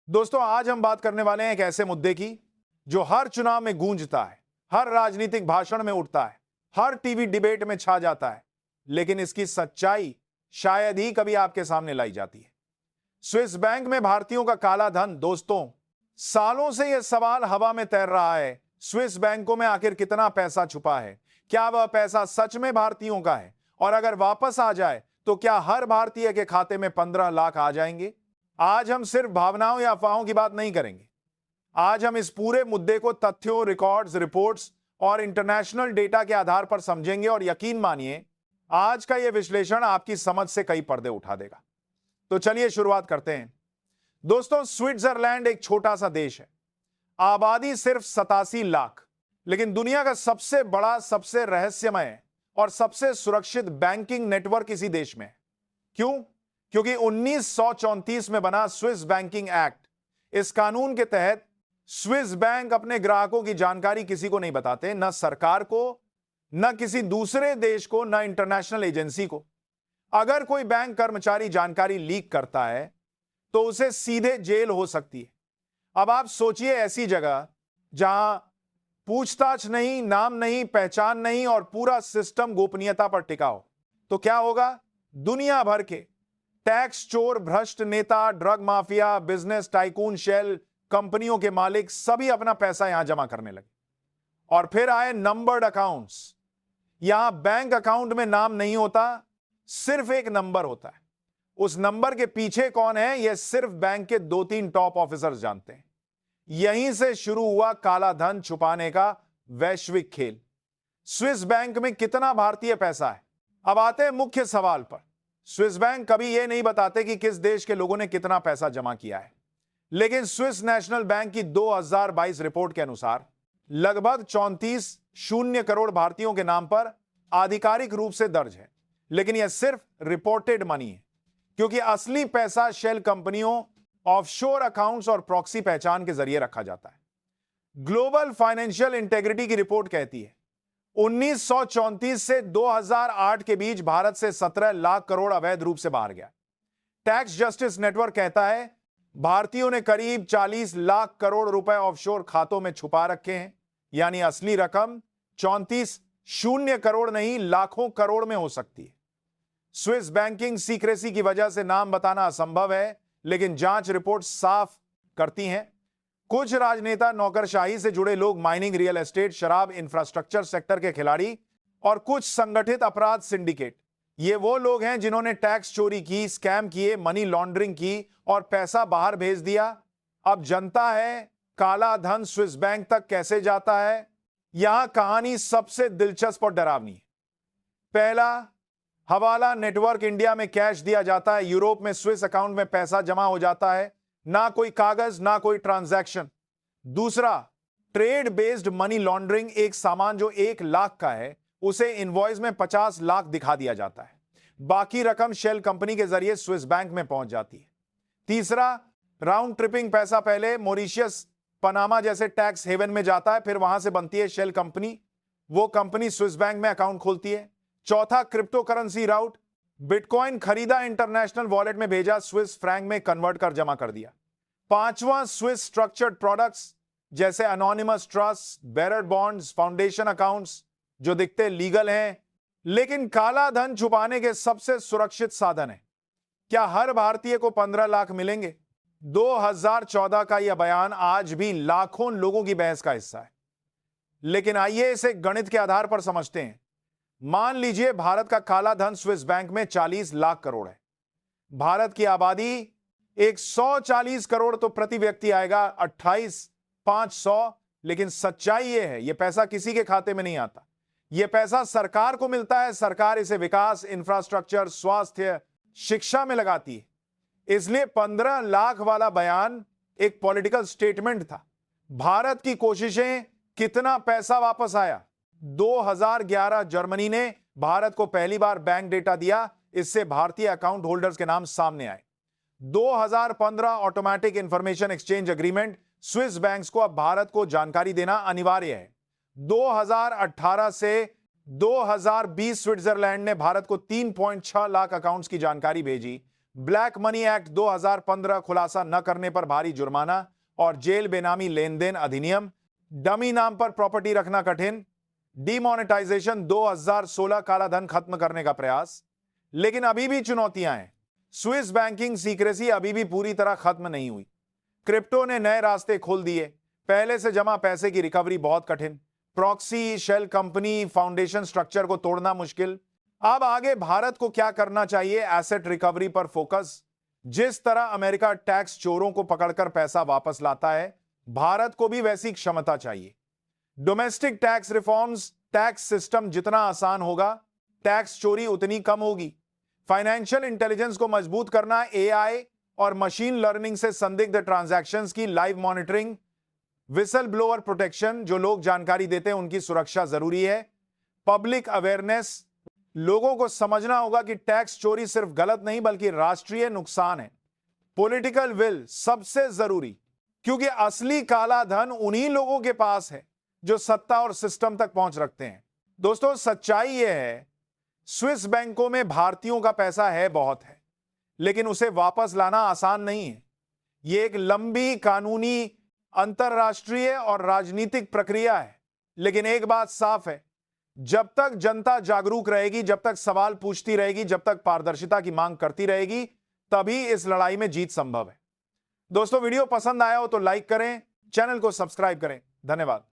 दोस्तों, आज हम बात करने वाले हैं एक ऐसे मुद्दे की जो हर चुनाव में गूंजता है, हर राजनीतिक भाषण में उठता है, हर टीवी डिबेट में छा जाता है, लेकिन इसकी सच्चाई शायद ही कभी आपके सामने लाई जाती है। स्विस बैंक में भारतीयों का काला धन। दोस्तों, सालों से यह सवाल हवा में तैर रहा है, स्विस बैंकों में आखिर कितना पैसा छुपा है? क्या वह पैसा सच में भारतीयों का है? और अगर वापस आ जाए तो क्या हर भारतीय के खाते में 15 लाख आ जाएंगे? आज हम सिर्फ भावनाओं या अफवाहों की बात नहीं करेंगे। आज हम इस पूरे मुद्दे को तथ्यों, रिकॉर्ड्स, रिपोर्ट्स और इंटरनेशनल डेटा के आधार पर समझेंगे और यकीन मानिए, आज का यह विश्लेषण आपकी समझ से कई पर्दे उठा देगा। तो चलिए शुरुआत करते हैं। दोस्तों, स्विट्जरलैंड एक छोटा सा देश है, आबादी सिर्फ 87 लाख, लेकिन दुनिया का सबसे बड़ा, सबसे रहस्यमय और सबसे सुरक्षित बैंकिंग नेटवर्क इसी देश में है। क्यों? क्योंकि 1934 में बना स्विस बैंकिंग एक्ट। इस कानून के तहत स्विस बैंक अपने ग्राहकों की जानकारी किसी को नहीं बताते, न सरकार को, न किसी दूसरे देश को, न इंटरनेशनल एजेंसी को। अगर कोई बैंक कर्मचारी जानकारी लीक करता है तो उसे सीधे जेल हो सकती है। अब आप सोचिए, ऐसी जगह जहां पूछताछ नहीं, नाम नहीं, पहचान नहीं और पूरा सिस्टम गोपनीयता पर टिका हो, तो क्या होगा? दुनिया भर के टैक्स चोर, भ्रष्ट नेता, drug mafia, business tycoon, shell कंपनियों के मालिक सभी अपना पैसा यहां जमा करने लगे। और फिर आए नंबर्ड अकाउंट्स। यहां बैंक अकाउंट में नाम नहीं होता, सिर्फ एक नंबर होता है। उस नंबर के पीछे कौन है, यह सिर्फ बैंक के 2-3 टॉप ऑफिसर्स जानते हैं। यहीं से शुरू हुआ काला धन छुपाने का वैश्विक खेल। स्विस बैंक में कितना भारतीय पैसा है? अब आते हैं मुख्य सवाल पर। स्विस बैंक कभी यह नहीं बताते कि किस देश के लोगों ने कितना पैसा जमा किया है, लेकिन स्विस नेशनल बैंक की 2022 रिपोर्ट के अनुसार लगभग 34 करोड़ भारतीयों के नाम पर आधिकारिक रूप से दर्ज है। लेकिन यह सिर्फ रिपोर्टेड मनी है, क्योंकि असली पैसा शेल कंपनियों, ऑफशोर अकाउंट्स और प्रॉक्सी पहचान के जरिए रखा जाता है। ग्लोबल फाइनेंशियल इंटेग्रिटी की रिपोर्ट कहती है 1934 से 2008 के बीच भारत से 17 लाख करोड़ अवैध रूप से बाहर गया। टैक्स जस्टिस नेटवर्क कहता है भारतीयों ने करीब 40 लाख करोड़ रुपए ऑफशोर खातों में छुपा रखे हैं। यानी असली रकम 34 करोड़ नहीं, लाखों करोड़ में हो सकती है। स्विस बैंकिंग सीक्रेसी की वजह से नाम बताना असंभव है, लेकिन जांच रिपोर्ट साफ करती हैं कुछ राजनेता, नौकरशाही से जुड़े लोग, माइनिंग, रियल एस्टेट, शराब, इंफ्रास्ट्रक्चर सेक्टर के खिलाड़ी और कुछ संगठित अपराध सिंडिकेट। ये वो लोग हैं जिन्होंने टैक्स चोरी की, स्कैम किए, मनी लॉन्ड्रिंग की और पैसा बाहर भेज दिया। अब जनता है, काला धन स्विस बैंक तक कैसे जाता है? यहां कहानी सबसे दिलचस्प और डरावनी है। पहला, हवाला नेटवर्क। इंडिया में कैश दिया जाता है, यूरोप में स्विस अकाउंट में पैसा जमा हो जाता है, ना कोई कागज, ना कोई ट्रांजैक्शन। दूसरा, ट्रेड बेस्ड मनी लॉन्ड्रिंग। एक सामान जो 1 लाख का है उसे इनवॉइस में 50 लाख दिखा दिया जाता है, बाकी रकम शेल कंपनी के जरिए स्विस बैंक में पहुंच जाती है। तीसरा, राउंड ट्रिपिंग। पैसा पहले मॉरिशस, पनामा जैसे टैक्स हेवन में जाता है, फिर वहां से बनती है शेल कंपनी, वो कंपनी स्विस बैंक में अकाउंट खोलती है। चौथा, क्रिप्टो करेंसी राउट। बिटकॉइन खरीदा, इंटरनेशनल वॉलेट में भेजा, स्विस फ्रैंक में कन्वर्ट कर जमा कर दिया। पांचवां, स्विस स्ट्रक्चर्ड प्रोडक्ट्स जैसे anonymous trust, bearer bonds, foundation accounts, जो दिखते लीगल हैं लेकिन काला धन छुपाने के सबसे सुरक्षित साधन है। क्या हर भारतीय को 15 लाख मिलेंगे? 2014 का यह बयान आज भी लाखों लोगों की बहस का हिस्सा है। लेकिन आइए इसे गणित के आधार पर समझते हैं। मान लीजिए भारत का काला धन स्विस बैंक में 40 लाख करोड़ है। भारत की आबादी 140 करोड़, तो प्रति व्यक्ति आएगा 28,500। लेकिन सच्चाई यह है, यह पैसा किसी के खाते में नहीं आता, यह पैसा सरकार को मिलता है। सरकार इसे विकास, इंफ्रास्ट्रक्चर, स्वास्थ्य, शिक्षा में लगाती है। इसलिए 15 लाख वाला बयान एक पॉलिटिकल स्टेटमेंट था। भारत की कोशिशें, कितना पैसा वापस आया? 2011 जर्मनी ने भारत को पहली बार बैंक डेटा दिया, इससे भारतीय अकाउंट होल्डर्स के नाम सामने आए। 2015 automatic information exchange agreement. Swiss banks को अब भारत को जानकारी देना अनिवार्य है। 2018 से 2020 स्विट्जरलैंड ने भारत को 3.6 लाख अकाउंट्स की जानकारी भेजी। ब्लैक मनी एक्ट 2015 खुलासा न करने पर भारी जुर्माना और जेल बेनामी लेन देन अधिनियम, डमी नाम पर प्रॉपर्टी रखना कठिन, डीमोनेटाइजेशन 2016 काला धन खत्म करने का प्रयास। लेकिन अभी भी चुनौतियां हैं। स्विस बैंकिंग सीक्रेसी अभी भी पूरी तरह खत्म नहीं हुई। क्रिप्टो ने नए रास्ते खोल दिए। पहले से जमा पैसे की रिकवरी बहुत कठिन। Proxy, shell company, foundation structure को तोड़ना मुश्किल। अब आगे भारत को क्या करना चाहिए? एसेट रिकवरी पर फोकस। जिस तरह अमेरिका टैक्स चोरों को पकड़कर पैसा वापस लाता है, भारत को भी वैसी क्षमता चाहिए। Domestic tax reforms, tax system जितना आसान होगा, टैक्स चोरी उतनी कम होगी। फाइनेंशियल इंटेलिजेंस को मजबूत करना, एआई और मशीन लर्निंग से संदिग्ध ट्रांजैक्शंस की live monitoring, whistle blower protection, जो लोग जानकारी देते हैं उनकी सुरक्षा जरूरी है। पब्लिक अवेयरनेस, लोगों को समझना होगा कि टैक्स चोरी सिर्फ गलत नहीं बल्कि राष्ट्रीय नुकसान है। पॉलिटिकल विल सबसे जरूरी, क्योंकि असली काला धन उन्हीं लोगों के पास है जो सत्ता और सिस्टम तक पहुंच रखते हैं। दोस्तों, सच्चाई यह है, स्विस बैंकों में भारतीयों का पैसा है, बहुत है, लेकिन उसे वापस लाना आसान नहीं है। यह एक लंबी कानूनी, अंतरराष्ट्रीय और राजनीतिक प्रक्रिया है। लेकिन एक बात साफ है, जब तक जनता जागरूक रहेगी, जब तक सवाल पूछती रहेगी, जब तक पारदर्शिता की मांग करती रहेगी, तभी इस लड़ाई में जीत संभव है। दोस्तों, वीडियो पसंद आया हो तो लाइक करें, चैनल को सब्सक्राइब करें। धन्यवाद।